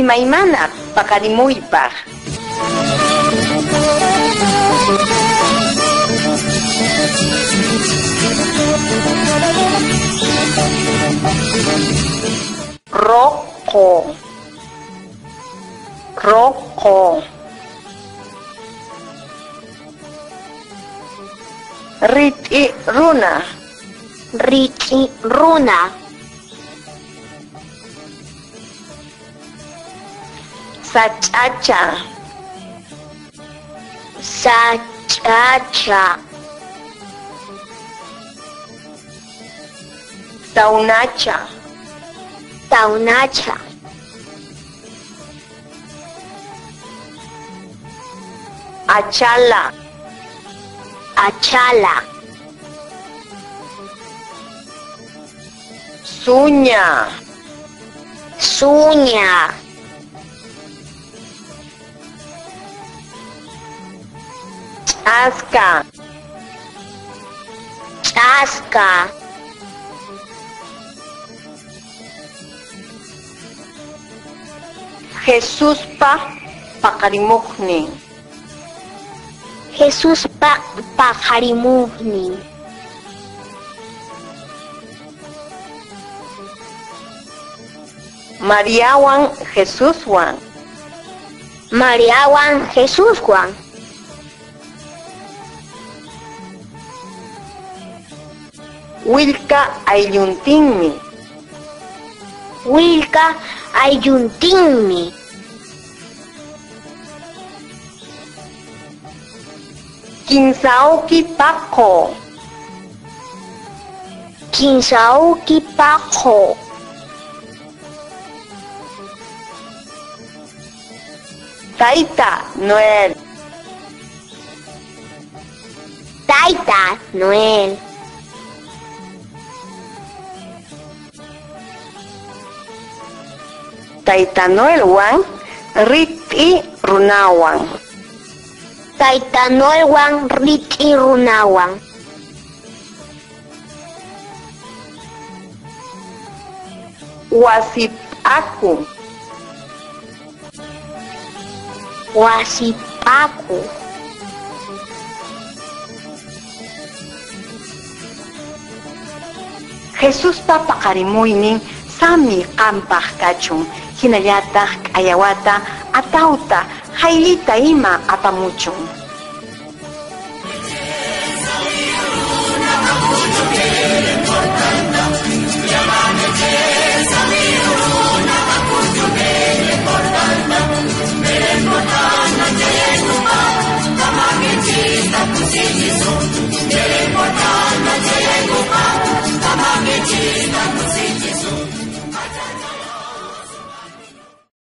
Imaymana paqarimuypaq. ROQO, ROQO. RITI, RUNA, RITI, RUNA. SACHACHA, SACHACHA. TAWNACHA, TAWNACHA. ACHALA, ACHALA. SUña, SUña. CHASKA, CHASKA. JESUSPA PAQARIMUYNIN, HESUSPA PAQARIMUYNIN. Mariawan Jesuswan, Mariawan Jesuswan. WILLKA AYLLUNTINMI, WILLKA AYLLUNTINMI. KINSA AWKI. Taita Noel, Taita Noel. Taita Noelwan RITI runawan, Taita Noelwan RITI runawan. Wasipaku, Wasipaku. JESUSPA PAQARIMUYNIN sami qampaq kachun, hinallataq ayawata atawta haylita ima apamuchun.